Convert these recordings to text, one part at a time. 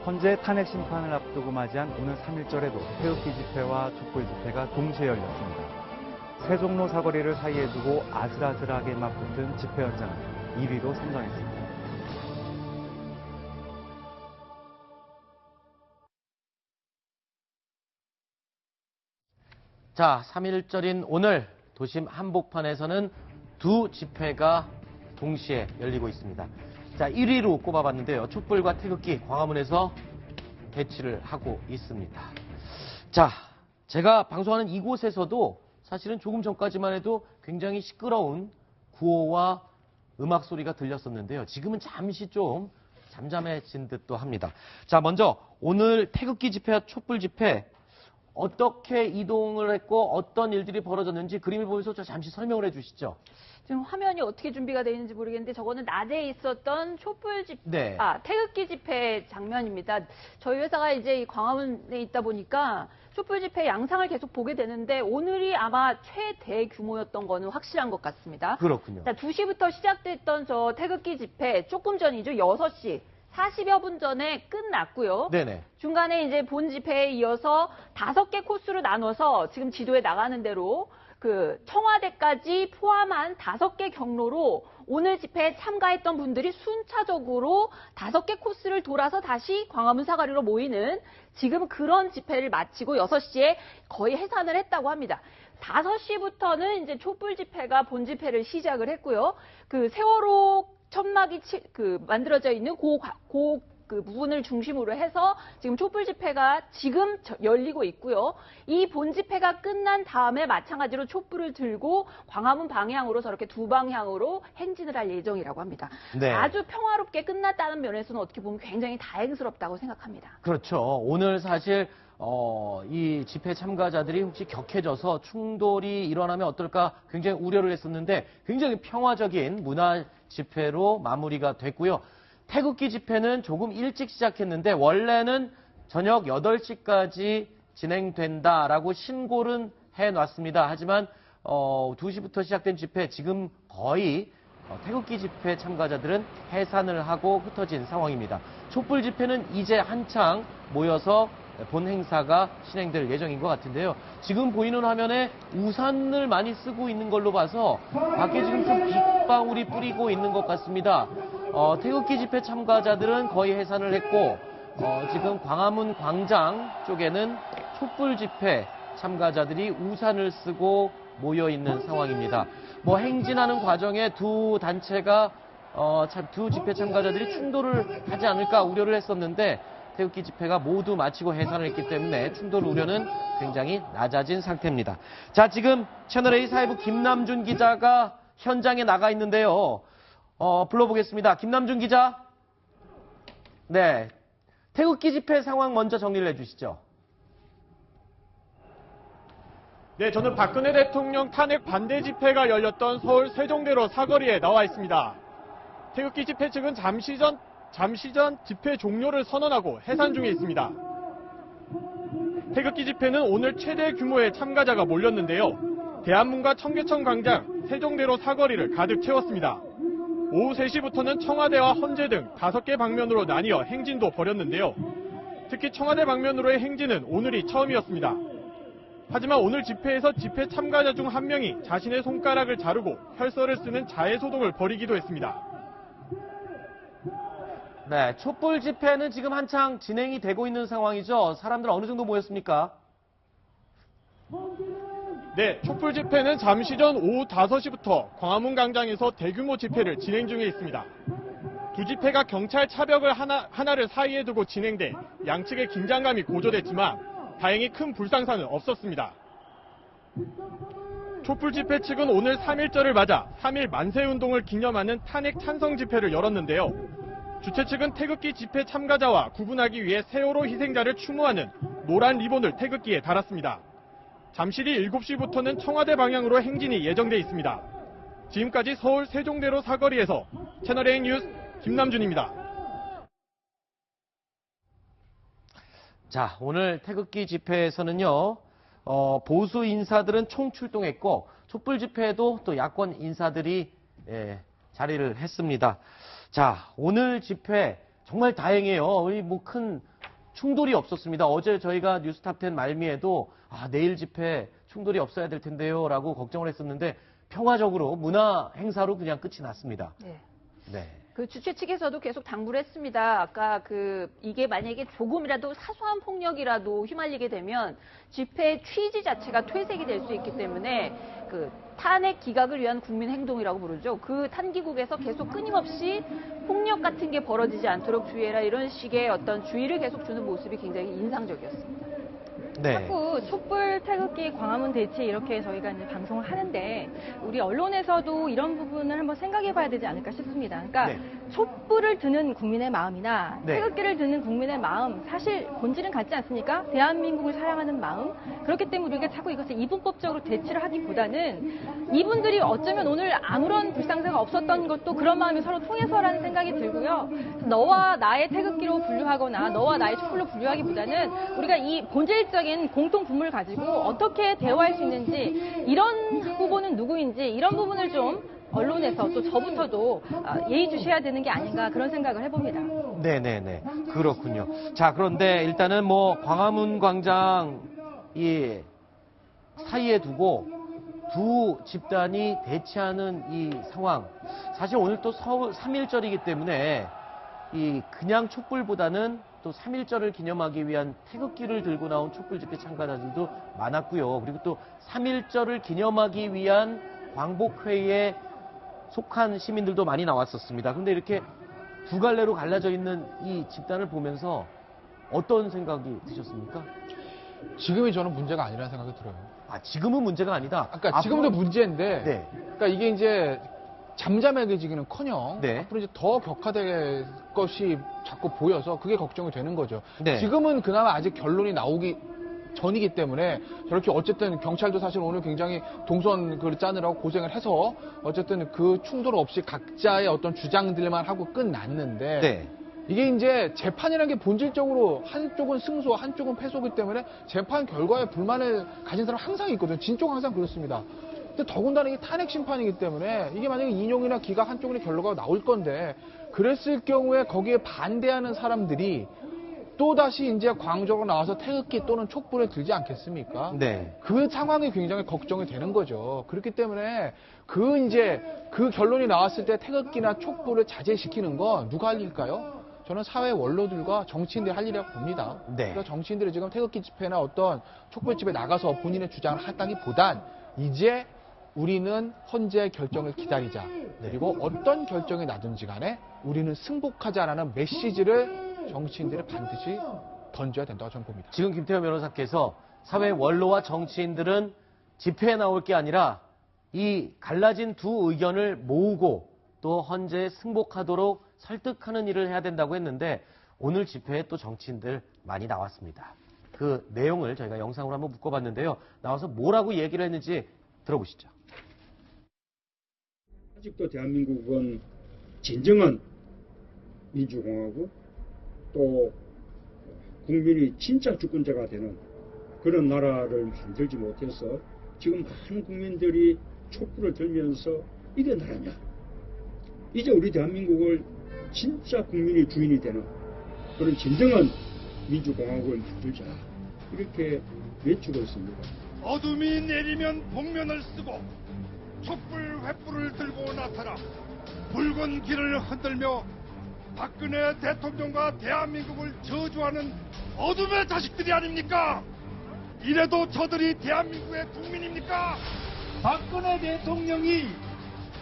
헌재 탄핵 심판을 앞두고 맞이한 오늘 3.1절에도 태극기 집회와 촛불 집회가 동시에 열렸습니다. 세종로 사거리를 사이에 두고 아슬아슬하게 맞붙은 집회 현장은 1위로 선정했습니다. 자, 3.1절인 오늘 도심 한복판에서는 두 집회가 동시에 열리고 있습니다. 자, 1위로 꼽아봤는데요. 촛불과 태극기 광화문에서 배치를 하고 있습니다. 자, 제가 방송하는 이곳에서도 사실은 조금 전까지만 해도 굉장히 시끄러운 구호와 음악 소리가 들렸었는데요. 지금은 잠시 좀 잠잠해진 듯도 합니다. 자, 먼저 오늘 태극기 집회와 촛불 집회 어떻게 이동을 했고 어떤 일들이 벌어졌는지 그림을 보면서 잠시 설명을 해주시죠. 지금 화면이 어떻게 준비가 되어 있는지 모르겠는데 저거는 낮에 있었던 촛불 집회, 네. 태극기 집회 장면입니다. 저희 회사가 이제 이 광화문에 있다 보니까 촛불 집회 양상을 계속 보게 되는데 오늘이 아마 최대 규모였던 거는 확실한 것 같습니다. 그렇군요. 자, 2시부터 시작됐던 저 태극기 집회 조금 전이죠. 6시. 40여 분 전에 끝났고요. 네네. 중간에 이제 본 집회에 이어서 5개 코스로 나눠서 지금 지도에 나가는 대로 그 청와대까지 포함한 5개 경로로 오늘 집회에 참가했던 분들이 순차적으로 5개 코스를 돌아서 다시 광화문 사거리로 모이는 지금 그런 집회를 마치고 6시에 거의 해산을 했다고 합니다. 5시부터는 이제 촛불 집회가 본 집회를 시작을 했고요. 그 세월호 천막이 만들어져 있는 그 부분을 중심으로 해서 지금 촛불 집회가 지금 열리고 있고요. 이 본 집회가 끝난 다음에 마찬가지로 촛불을 들고 광화문 방향으로 저렇게 두 방향으로 행진을 할 예정이라고 합니다. 네. 아주 평화롭게 끝났다는 면에서는 어떻게 보면 굉장히 다행스럽다고 생각합니다. 그렇죠. 오늘 사실 이 집회 참가자들이 혹시 격해져서 충돌이 일어나면 어떨까 굉장히 우려를 했었는데 굉장히 평화적인 문화 집회로 마무리가 됐고요. 태극기 집회는 조금 일찍 시작했는데 원래는 저녁 8시까지 진행된다라고 신고는 해놨습니다. 하지만 2시부터 시작된 집회 지금 거의 태극기 집회 참가자들은 해산을 하고 흩어진 상황입니다. 촛불 집회는 이제 한창 모여서 본 행사가 진행될 예정인 것 같은데요. 지금 보이는 화면에 우산을 많이 쓰고 있는 걸로 봐서 밖에 지금 좀 빗방울이 뿌리고 있는 것 같습니다. 태극기 집회 참가자들은 거의 해산을 했고 지금 광화문 광장 쪽에는 촛불 집회 참가자들이 우산을 쓰고 모여 있는 상황입니다. 뭐 행진하는 과정에 두 단체가 두 집회 참가자들이 충돌을 하지 않을까 우려를 했었는데 태극기 집회가 모두 마치고 해산을 했기 때문에 충돌 우려는 굉장히 낮아진 상태입니다. 자, 지금 채널A 사회부 김남준 기자가 현장에 나가 있는데요. 불러보겠습니다. 김남준 기자. 네. 태극기 집회 상황 먼저 정리를 해주시죠. 네, 저는 박근혜 대통령 탄핵 반대 집회가 열렸던 서울 세종대로 사거리에 나와 있습니다. 태극기 집회 측은 잠시 전 집회 종료를 선언하고 해산 중에 있습니다. 태극기 집회는 오늘 최대 규모의 참가자가 몰렸는데요. 대한문과 청계천 광장, 세종대로 사거리를 가득 채웠습니다. 오후 3시부터는 청와대와 헌재 등 5개 방면으로 나뉘어 행진도 벌였는데요. 특히 청와대 방면으로의 행진은 오늘이 처음이었습니다. 하지만 오늘 집회에서 집회 참가자 중 한 명이 자신의 손가락을 자르고 혈서를 쓰는 자해소동을 벌이기도 했습니다. 네, 촛불 집회는 지금 한창 진행이 되고 있는 상황이죠. 사람들 어느 정도 모였습니까? 네, 촛불 집회는 잠시 전 오후 5시부터 광화문 광장에서 대규모 집회를 진행 중에 있습니다. 두 집회가 경찰 차벽을 하나를 사이에 두고 진행돼 양측의 긴장감이 고조됐지만 다행히 큰 불상사는 없었습니다. 촛불 집회 측은 오늘 3.1절을 맞아 3.1 만세운동을 기념하는 탄핵 찬성 집회를 열었는데요. 주최 측은 태극기 집회 참가자와 구분하기 위해 세월호 희생자를 추모하는 노란 리본을 태극기에 달았습니다. 잠시 뒤 7시부터는 청와대 방향으로 행진이 예정돼 있습니다. 지금까지 서울 세종대로 사거리에서 채널A 뉴스 김남준입니다. 자, 오늘 태극기 집회에서는요, 보수 인사들은 총출동했고, 촛불 집회에도 또 야권 인사들이 자리를 했습니다. 자, 오늘 집회 정말 다행이에요. 큰 충돌이 없었습니다. 어제 저희가 뉴스탑10 말미에도 내일 집회 충돌이 없어야 될 텐데요 라고 걱정을 했었는데 평화적으로 문화 행사로 그냥 끝이 났습니다. 네. 네. 그 주최 측에서도 계속 당부를 했습니다. 아까 이게 만약에 조금이라도 사소한 폭력이라도 휘말리게 되면 집회 취지 자체가 퇴색이 될 수 있기 때문에 탄핵 기각을 위한 국민 행동이라고 부르죠. 그 탄기국에서 계속 끊임없이 폭력 같은 게 벌어지지 않도록 주의해라 이런 식의 어떤 주의를 계속 주는 모습이 굉장히 인상적이었습니다. 네. 자꾸 촛불 태극기 광화문 대치 이렇게 저희가 이제 방송을 하는데 우리 언론에서도 이런 부분을 한번 생각해 봐야 되지 않을까 싶습니다. 그러니까 네. 촛불을 드는 국민의 마음이나 네. 태극기를 드는 국민의 마음 사실 본질은 같지 않습니까? 대한민국을 사랑하는 마음. 그렇기 때문에 우리가 자꾸 이것을 이분법적으로 대치를 하기보다는 이분들이 어쩌면 오늘 아무런 불상사가 없었던 것도 그런 마음이 서로 통해서라는 생각이 들고요. 너와 나의 태극기로 분류하거나 너와 나의 촛불로 분류하기보다는 우리가 이 본질적인 공통 분모를 가지고 어떻게 대화할 수 있는지 이런 후보는 누구인지 이런 부분을 좀 언론에서 또 저부터도 예의주시해야 되는 게 아닌가 그런 생각을 해봅니다. 네네네. 그렇군요. 자, 그런데 일단은 광화문 광장 이 사이에 두고 두 집단이 대치하는 이 상황. 사실 오늘 또 서울 3.1절이기 때문에 그냥 촛불보다는 또 3.1절을 기념하기 위한 태극기를 들고 나온 촛불 집회 참가자들도 많았고요. 그리고 또 3.1절을 기념하기 위한 광복회에 속한 시민들도 많이 나왔었습니다. 그런데 이렇게 두 갈래로 갈라져 있는 이 집단을 보면서 어떤 생각이 드셨습니까? 지금이 저는 문제가 아니라는 생각이 들어요. 지금은 문제가 아니다. 그러니까 지금도 문제인데, 네. 그러니까 이게 이제 잠잠해지기는커녕 네. 앞으로 이제 더 격화될 것이 자꾸 보여서 그게 걱정이 되는 거죠. 네. 지금은 그나마 아직 결론이 나오기 전이기 때문에 저렇게 어쨌든 경찰도 사실 오늘 굉장히 동선 짜느라고 고생을 해서 어쨌든 그 충돌 없이 각자의 어떤 주장들만 하고 끝났는데 네. 이게 이제 재판이라는 게 본질적으로 한쪽은 승소, 한쪽은 패소기 때문에 재판 결과에 불만을 가진 사람 항상 있거든요. 진쪽은 항상 그렇습니다. 근데 더군다나 이게 탄핵 심판이기 때문에 이게 만약에 인용이나 기각 한쪽의 결과가 나올 건데 그랬을 경우에 거기에 반대하는 사람들이 또다시 이제 광적으로 나와서 태극기 또는 촛불을 들지 않겠습니까? 네. 그 상황이 굉장히 걱정이 되는 거죠. 그렇기 때문에 그 결론이 나왔을 때 태극기나 촛불을 자제시키는 건 누가 할 일일까요? 저는 사회 원로들과 정치인들이 할 일이라고 봅니다. 네. 그래서 정치인들이 지금 태극기 집회나 어떤 촛불 집회에 나가서 본인의 주장을 한다기보단 이제 우리는 헌재의 결정을 기다리자. 그리고 어떤 결정이 나든지 간에 우리는 승복하자라는 메시지를 정치인들이 반드시 던져야 된다고 저는 봅니다. 지금 김태현 변호사께서 사회 원로와 정치인들은 집회에 나올 게 아니라 이 갈라진 두 의견을 모으고 또 헌재에 승복하도록 설득하는 일을 해야 된다고 했는데 오늘 집회에 또 정치인들 많이 나왔습니다. 그 내용을 저희가 영상으로 한번 묶어봤는데요. 나와서 뭐라고 얘기를 했는지 들어보시죠. 아직도 대한민국은 진정한 민주공화국 또 국민이 진짜 주권자가 되는 그런 나라를 만들지 못해서 지금 많은 국민들이 촛불을 들면서 이게 나라냐. 이제 우리 대한민국을 진짜 국민이 주인이 되는 그런 진정한 민주공화국을 만들자. 이렇게 외치고 있습니다. 어둠이 내리면 복면을 쓰고 촛불 횃불을 들고 나타나 붉은 길을 흔들며 박근혜 대통령과 대한민국을 저주하는 어둠의 자식들이 아닙니까? 이래도 저들이 대한민국의 국민입니까? 박근혜 대통령이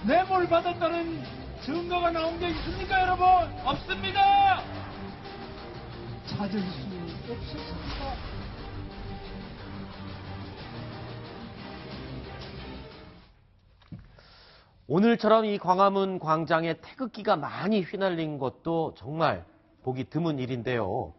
뇌물받았다는 증거가 나온 게 있습니까, 여러분? 없습니다! 찾을 수 없었습니다. 오늘처럼 이 광화문 광장에 태극기가 많이 휘날린 것도 정말 보기 드문 일인데요.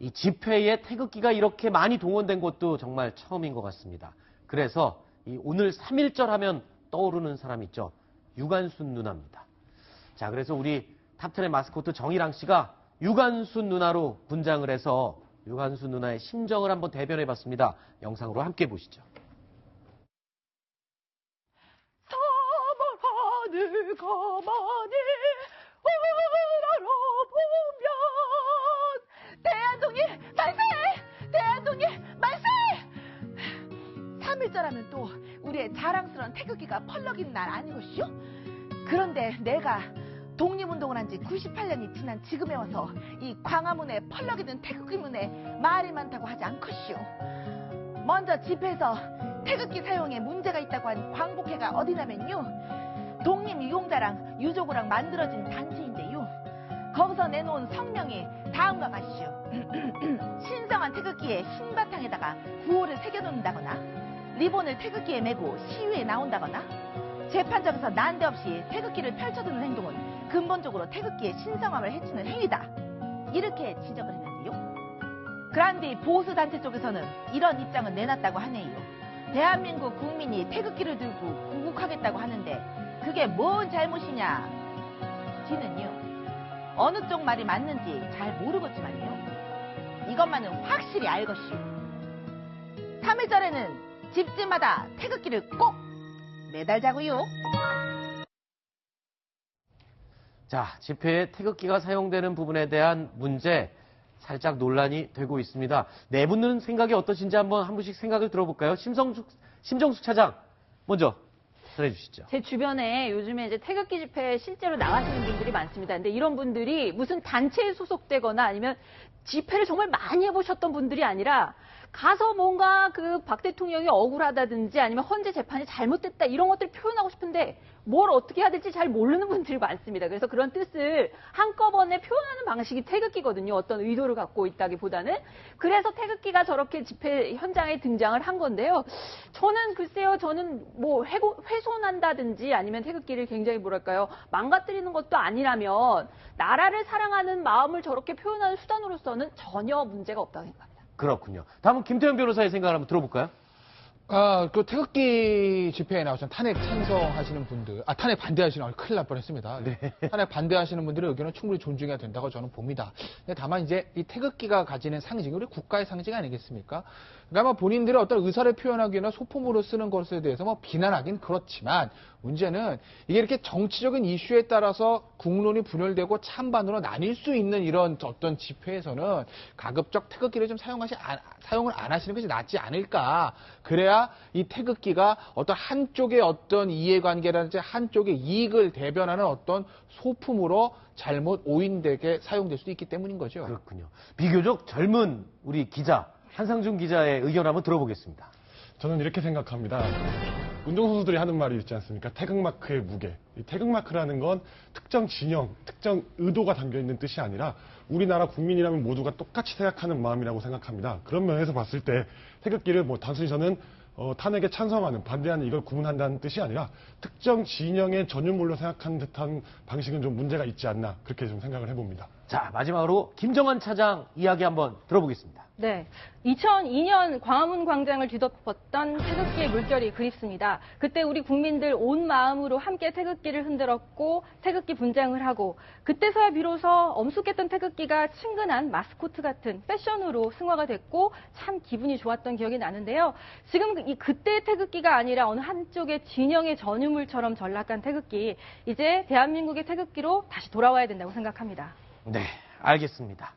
이 집회에 태극기가 이렇게 많이 동원된 것도 정말 처음인 것 같습니다. 그래서 오늘 3.1절 하면 떠오르는 사람 있죠. 유관순 누나입니다. 자, 그래서 우리 탑10의 마스코트 정일랑 씨가 유관순 누나로 분장을 해서 유관순 누나의 심정을 한번 대변해봤습니다. 영상으로 함께 보시죠. 하늘 가만히 우러러보면 대한독립 3일절하면 또 우리의 자랑스러운 태극기가 펄럭이는 날 아니것이요? 그런데 내가 독립운동을 한 지 98년이 지난 지금에 와서 이 광화문에 펄럭이는 태극기 문에 말이 많다고 하지 않것이요. 먼저 집회에서 태극기 사용에 문제가 있다고 한 광복회가 어디냐면요, 독립유공자랑 유족이랑 만들어진 단체인데요, 거기서 내놓은 성명이 다음과 같이요. 신성한 태극기에 흰바탕에다가 구호를 새겨놓는다거나, 리본을 태극기에 메고 시위에 나온다거나, 재판장에서 난데없이 태극기를 펼쳐드는 행동은 근본적으로 태극기의 신성함을 해치는 행위다, 이렇게 지적을 했는데요. 그런데 보수단체 쪽에서는 이런 입장을 내놨다고 하네요. 대한민국 국민이 태극기를 들고 구국하겠다고 하는데 그게 뭔 잘못이냐. 지는요, 어느 쪽 말이 맞는지 잘 모르겠지만요, 이것만은 확실히 알것이요. 3일절에는 집집마다 태극기를 꼭 매달자고요. 자, 집회에 태극기가 사용되는 부분에 대한 문제, 살짝 논란이 되고 있습니다. 네 분은 생각이 어떠신지 한 분씩 생각을 들어볼까요? 심정숙 차장, 먼저 전해주시죠. 제 주변에 요즘에 이제 태극기 집회에 실제로 나가시는 분들이 많습니다. 근데 이런 분들이 무슨 단체에 소속되거나 아니면 집회를 정말 많이 해보셨던 분들이 아니라 가서 뭔가 그 박 대통령이 억울하다든지 아니면 헌재 재판이 잘못됐다 이런 것들을 표현하고 싶은데 뭘 어떻게 해야 될지 잘 모르는 분들이 많습니다. 그래서 그런 뜻을 한꺼번에 표현하는 방식이 태극기거든요. 어떤 의도를 갖고 있다기보다는. 그래서 태극기가 저렇게 집회 현장에 등장을 한 건데요. 저는 글쎄요, 저는 뭐 훼손한다든지 아니면 태극기를 굉장히 뭐랄까요, 망가뜨리는 것도 아니라면 나라를 사랑하는 마음을 저렇게 표현하는 수단으로서는 전혀 문제가 없다고 생각합니다. 그렇군요. 다음은 김태현 변호사의 생각을 한번 들어볼까요? 그 태극기 집회에 나오신 탄핵 찬성하시는 분들, 탄핵 반대하시는, 큰일 날 뻔했습니다. 네. 탄핵 반대하시는 분들의 의견은 충분히 존중해야 된다고 저는 봅니다. 근데 다만 이제 이 태극기가 가지는 상징, 우리 국가의 상징 아니겠습니까? 그러니까 본인들의 어떤 의사를 표현하기나 소품으로 쓰는 것에 대해서 비난하긴 그렇지만, 문제는 이게 이렇게 정치적인 이슈에 따라서 국론이 분열되고 찬반으로 나뉠 수 있는 이런 어떤 집회에서는 가급적 태극기를 좀 사용을 안 하시는 것이 낫지 않을까. 그래야 이 태극기가 어떤 한쪽의 어떤 이해관계라든지 한쪽의 이익을 대변하는 어떤 소품으로 잘못 오인되게 사용될 수도 있기 때문인 거죠. 그렇군요. 비교적 젊은 우리 기자, 한상준 기자의 의견 한번 들어보겠습니다. 저는 이렇게 생각합니다. 운동선수들이 하는 말이 있지 않습니까? 태극마크의 무게. 이 태극마크라는 건 특정 진영, 특정 의도가 담겨있는 뜻이 아니라 우리나라 국민이라면 모두가 똑같이 생각하는 마음이라고 생각합니다. 그런 면에서 봤을 때 태극기를 단순히 저는 탄핵에 찬성하는, 반대하는 이걸 구분한다는 뜻이 아니라 특정 진영의 전유물로 생각하는 듯한 방식은 좀 문제가 있지 않나, 그렇게 좀 생각을 해봅니다. 자, 마지막으로 김정한 차장 이야기 한번 들어보겠습니다. 네. 2002년 광화문 광장을 뒤덮었던 태극기의 물결이 그립습니다. 그때 우리 국민들 온 마음으로 함께 태극기를 흔들었고 태극기 분장을 하고, 그때서야 비로소 엄숙했던 태극기가 친근한 마스코트 같은 패션으로 승화가 됐고 참 기분이 좋았던 기억이 나는데요. 지금 그때의 태극기가 아니라 어느 한쪽의 진영의 전유물처럼 전락한 태극기, 이제 대한민국의 태극기로 다시 돌아와야 된다고 생각합니다. 네, 알겠습니다.